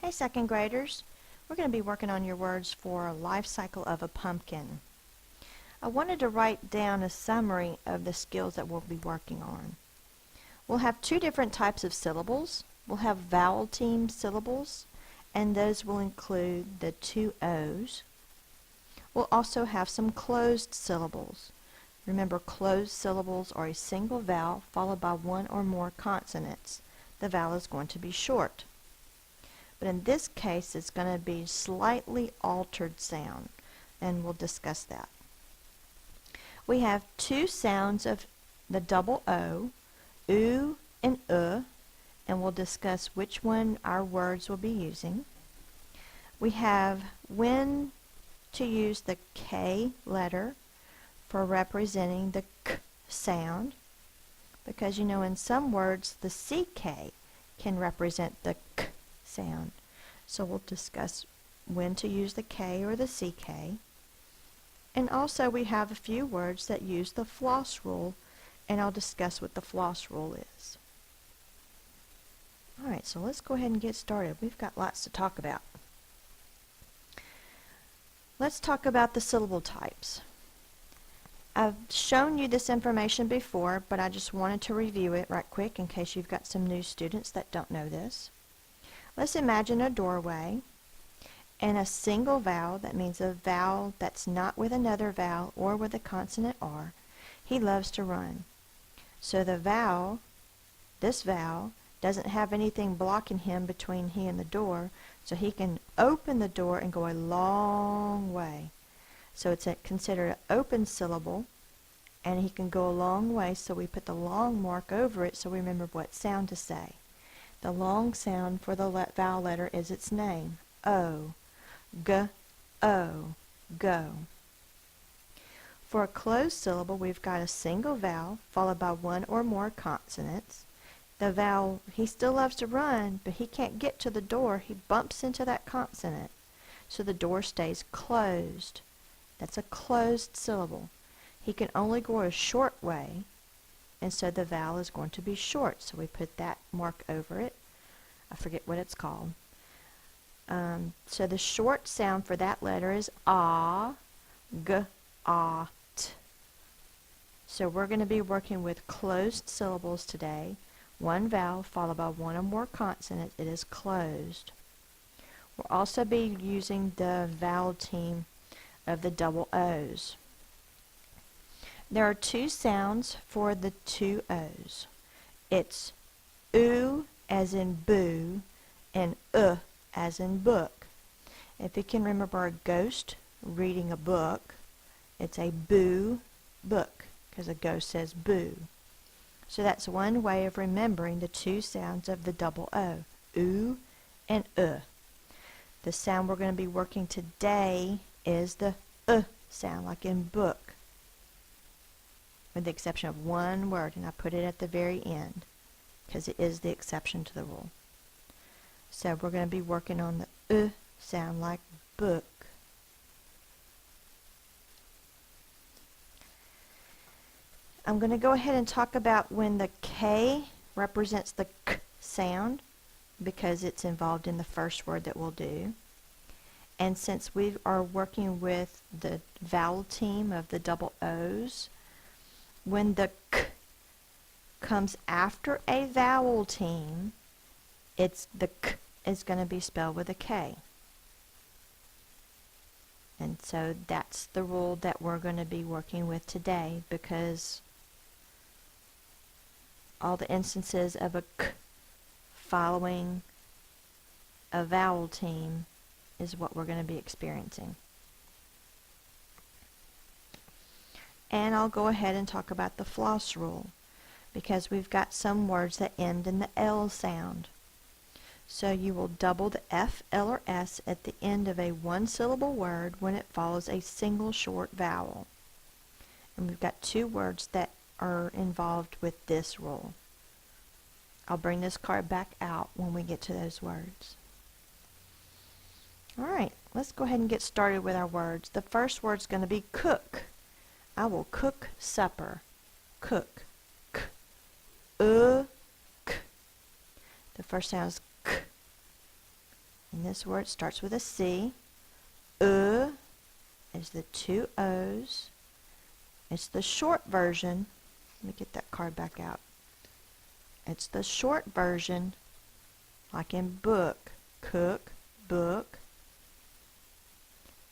Hey second graders, we're going to be working on your words for life cycle of a pumpkin. I wanted to write down a summary of the skills that we'll be working on. We'll have two different types of syllables. We'll have vowel team syllables, and those will include the two O's. We'll also have some closed syllables. Remember, closed syllables are a single vowel followed by one or more consonants. The vowel is going to be short. But in this case, it's going to be slightly altered sound, and we'll discuss that. We have two sounds of the double O, oo and and we'll discuss which one our words will be using. We have when to use the K letter for representing the K sound, because you know in some words the CK can represent the K sound. So we'll discuss when to use the K or the CK. And also we have a few words that use the Floss Rule, and I'll discuss what the Floss Rule is. Alright, so let's go ahead and get started. We've got lots to talk about. Let's talk about the syllable types. I've shown you this information before, but I just wanted to review it right quick in case you've got some new students that don't know this. Let's imagine a doorway and a single vowel, that means a vowel that's not with another vowel or with a consonant R. He loves to run. So the vowel, this vowel, doesn't have anything blocking him between he and the door, so he can open the door and go a long way. So it's considered an open syllable, and he can go a long way, so we put the long mark over it so we remember what sound to say. The long sound for the vowel letter is its name, O. G-O, go. For a closed syllable, we've got a single vowel followed by one or more consonants. The vowel, he still loves to run, but he can't get to the door. He bumps into that consonant, so the door stays closed. That's a closed syllable. He can only go a short way, and so the vowel is going to be short, so we put that mark over it. I forget what it's called. So the short sound for that letter is ah, g, ah, t. So we're going to be working with closed syllables today. One vowel followed by one or more consonants. It is closed. We'll also be using the vowel team of the double O's. There are two sounds for the two O's. It's oo as in boo and as in book. If you can remember a ghost reading a book, it's a boo book because a ghost says boo. So that's one way of remembering the two sounds of the double O, oo and The sound we're going to be working today is the sound, like in book, with the exception of one word, and I put it at the very end because it is the exception to the rule. So we're going to be working on the sound like book. I'm going to go ahead and talk about when the K represents the K sound, because it's involved in the first word that we'll do. And since we are working with the vowel team of the double O's, when the K comes after a vowel team, the K is going to be spelled with a K. And so that's the rule that we're going to be working with today, because all the instances of a K following a vowel team is what we're going to be experiencing. And I'll go ahead and talk about the Floss Rule, because we've got some words that end in the L sound. So you will double the F, L, or S at the end of a one-syllable word when it follows a single short vowel. And we've got two words that are involved with this rule. I'll bring this card back out when we get to those words. Alright, let's go ahead and get started with our words. The first word's going to be cook. I will cook supper. Cook. K. K. The first sound is k. And this word starts with a C. Is the two O's. It's the short version. Let me get that card back out. It's the short version, like in book, cook, book.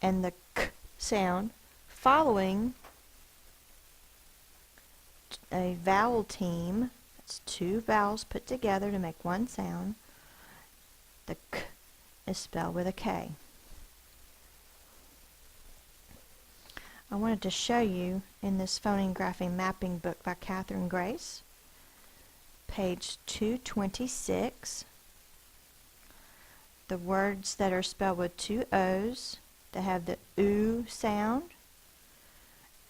And the k sound following a vowel team. It's two vowels put together to make one sound. The k is spelled with a K. I wanted to show you in this phoneme grapheme mapping book by Catherine Grace, page 226, the words that are spelled with two O's that have the oo sound,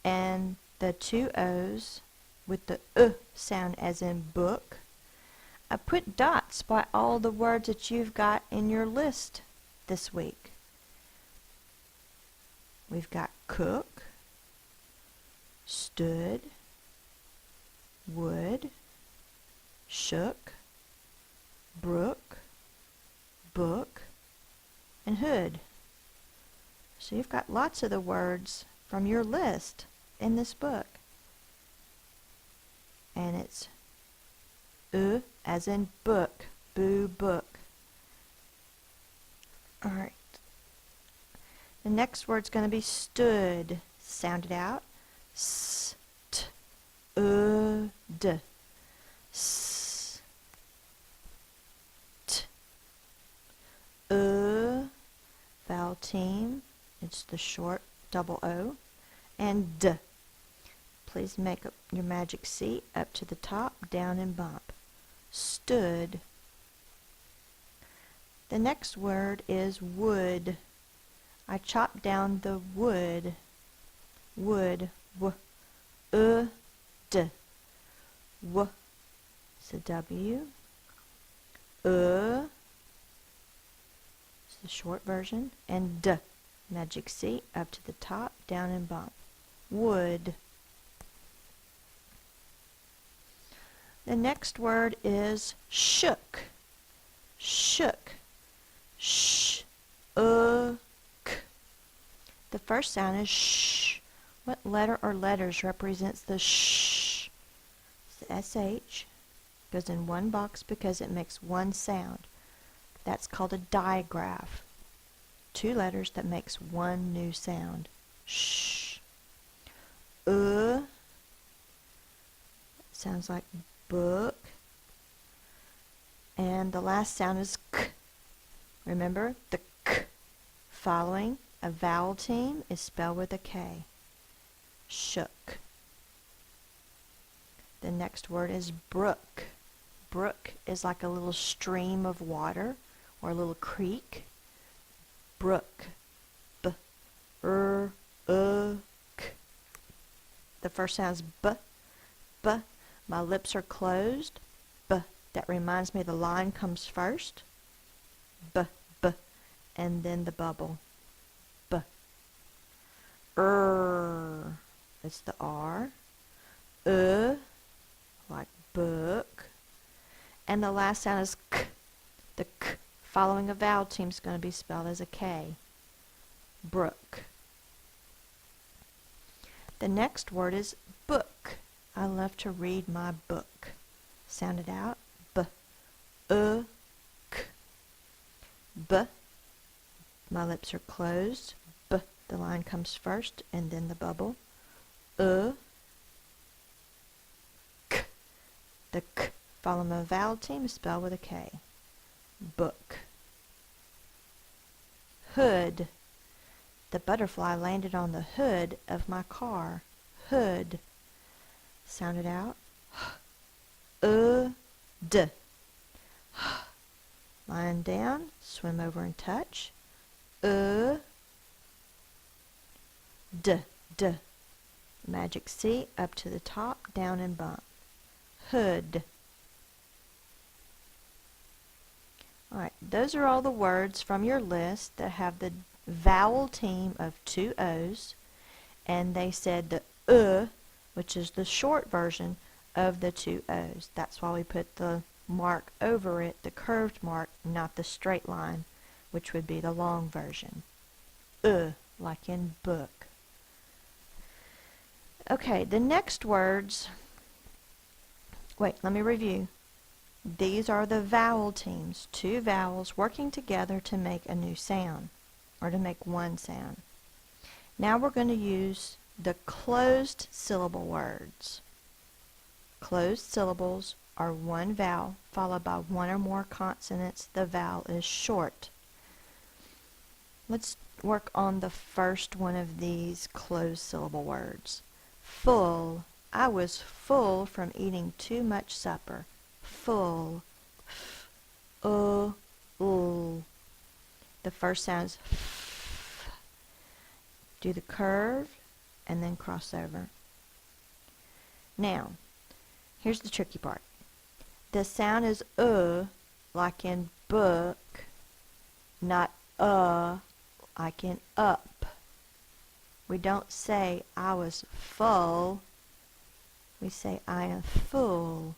and the two O's with the sound as in book. I put dots by all the words that you've got in your list this week. We've got cook, stood, would, shook, brook, book, and hood. So you've got lots of the words from your list in this book. And it's as in book, boo, book. Alright. The next word's going to be stood. Sound it out. S, t, d. S, t, vowel team. It's the short double O. And d. Please make up your magic C up to the top, down, and bump. Stood. The next word is wood. I chopped down the wood. Wood. W. D. W. It's a W. It's the short version. And D. Magic C up to the top, down, and bump. Wood. The next word is shook. Shook. Sh. K. The first sound is sh. What letter or letters represents the sh? It's the SH. Goes in one box because it makes one sound. That's called a digraph. Two letters that makes one new sound. Sh. Sounds like book. And the last sound is k. Remember, the k following a vowel team is spelled with a K. Shook. The next word is brook. Brook is like a little stream of water or a little creek. Brook. B, k. The first sound is b, b. My lips are closed. B. That reminds me the line comes first. B, b. And then the bubble. B. It's the R. Like book. And the last sound is k. The k following a vowel team is going to be spelled as a K. Brook. The next word is book. I love to read my book. Sound it out. B, k. B. My lips are closed. B. The line comes first and then the bubble. K. The k following a vowel team is spelled with a K. Book. Hood. The butterfly landed on the hood of my car. Hood. Sound it out. D. Lying down, swim over and touch. D. D. Magic C up to the top, down, and bump. Hood. Alright, those are all the words from your list that have the vowel team of two O's, and they said the which is the short version of the two O's. That's why we put the mark over it, the curved mark, not the straight line, which would be the long version. Like in book. Okay, the next words, wait, let me review. These are the vowel teams, two vowels working together to make a new sound, or to make one sound. Now we're going to use the closed syllable words. Closed syllables are one vowel followed by one or more consonants. The vowel is short. Let's work on the first one of these closed syllable words. Full. I was full from eating too much supper. Full. The first sound is f. Do the curve and then cross over. Now, here's the tricky part. The sound is like in book, not like in up. We don't say I was full. We say I am full.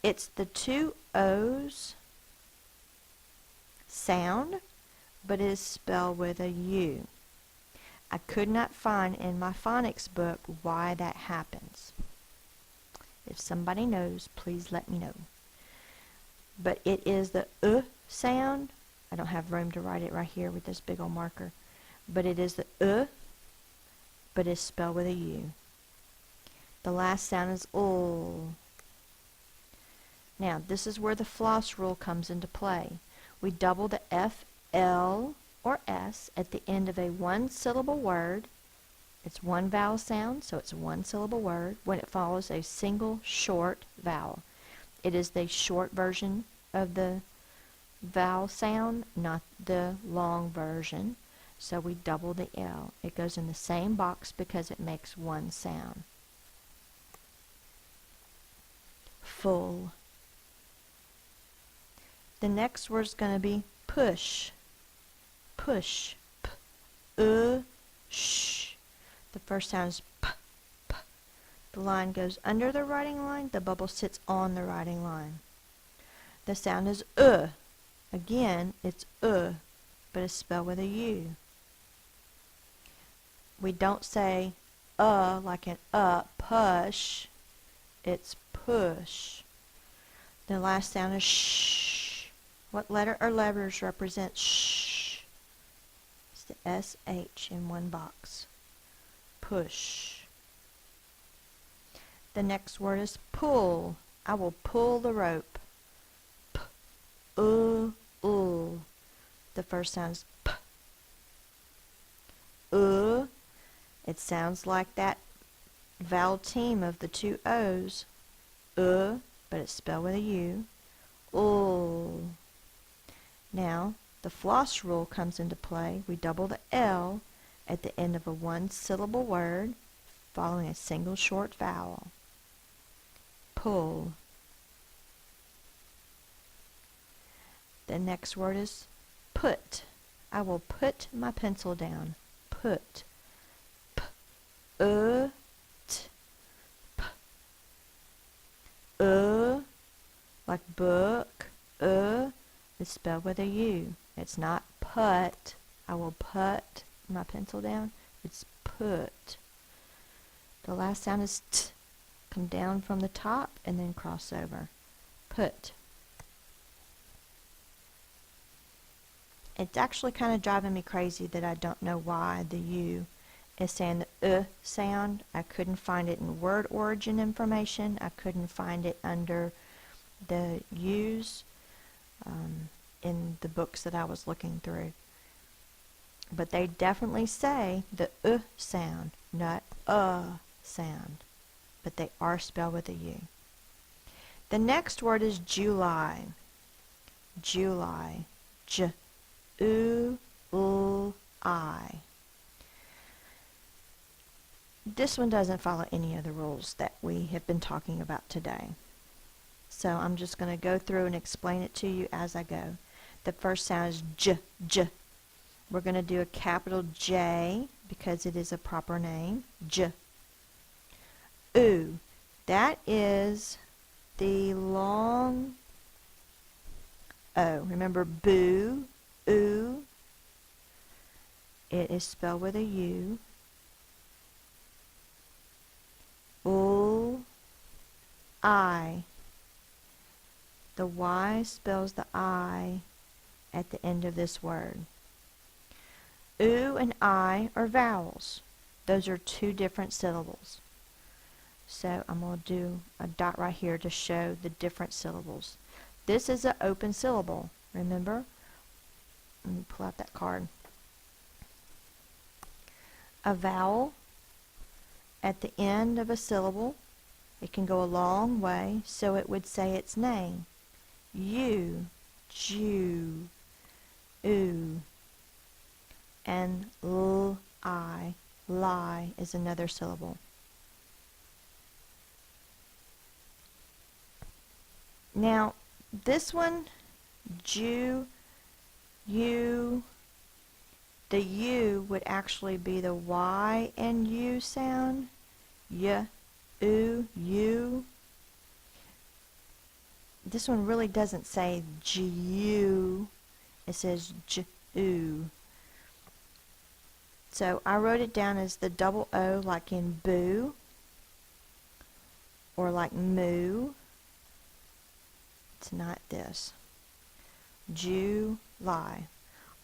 It's the two O's sound, but it is spelled with a U. I could not find in my phonics book why that happens. If somebody knows, please let me know. But it is the sound. I don't have room to write it right here with this big old marker. But it is the but it's spelled with a U. The last sound is ul. Now, this is where the floss rule comes into play. We double the F, L, or S at the end of a one-syllable word. It's one vowel sound, so it's a one-syllable word when it follows a single short vowel. It is the short version of the vowel sound, not the long version. So we double the L. It goes in the same box because it makes one sound. Full. The next word is going to be push. Push. Sh. The first sound is p. The line goes under the writing line. The bubble sits on the writing line. The sound is Again, it's but it's spelled with a U. We don't say like in push. It's push. The last sound is sh. What letter or letters represent sh? It's the SH in one box. Push. The next word is pull. I will pull the rope. The first sound is p. It sounds like that vowel team of the two O's. But it's spelled with a U. Now, the floss rule comes into play. We double the L at the end of a one-syllable word following a single short vowel. Pull. The next word is put. I will put my pencil down. Put. Like book. Is spelled with a U. It's not put. I will put my pencil down. It's put. The last sound is t. Come down from the top and then cross over. Put. It's actually kind of driving me crazy that I don't know why the U is saying the sound. I couldn't find it in word origin information. I couldn't find it under the U's in the books that I was looking through. But they definitely say the sound, not sound. But they are spelled with a U. The next word is July. July. J-U-L-I. This one doesn't follow any of the rules that we have been talking about today. So I'm just going to go through and explain it to you as I go. The first sound is J. We're going to do a capital J because it is a proper name. J. Oo. That is the long O. Remember boo, oo. It is spelled with a U. Ul, I. The Y spells the I at the end of this word. Oo and I are vowels. Those are two different syllables. So I'm going to do a dot right here to show the different syllables. This is an open syllable, remember? Let me pull out that card. A vowel at the end of a syllable, it can go a long way, so it would say its name. You, Jew, oo. And l, I, lie is another syllable. Now, this one, Jew, you, the U would actually be the Y and U sound. Y, oo, you. This one really doesn't say G-U. It says J-oo. So I wrote it down as the double O like in boo or like moo. It's not this. July.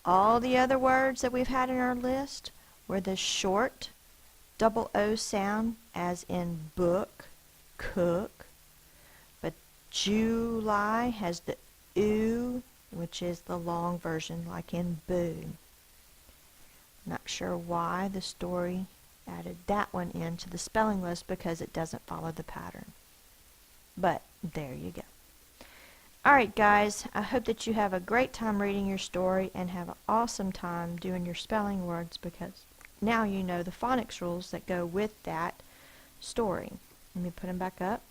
All the other words that we've had in our list were the short double O sound as in book, cook. But July has the oo, which is the long version like in boo. Not sure why the story added that one into the spelling list because it doesn't follow the pattern. But there you go. Alright guys, I hope that you have a great time reading your story and have an awesome time doing your spelling words because now you know the phonics rules that go with that story. Let me put them back up.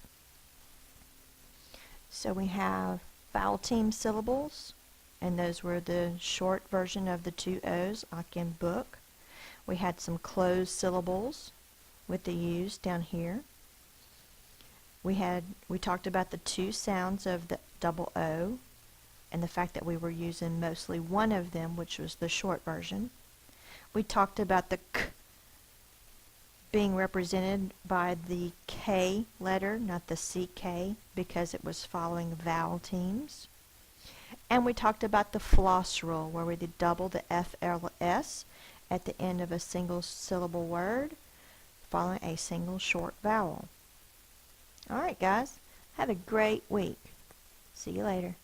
So we have vowel team syllables, and those were the short version of the two O's like in book. We had some closed syllables with the U's down here. We talked about the two sounds of the double O and the fact that we were using mostly one of them, which was the short version. We talked about the K being represented by the K letter, not the CK, because it was following vowel teams. And we talked about the Floss Rule, where we did double the FLS at the end of a single syllable word, following a single short vowel. Alright guys, have a great week. See you later.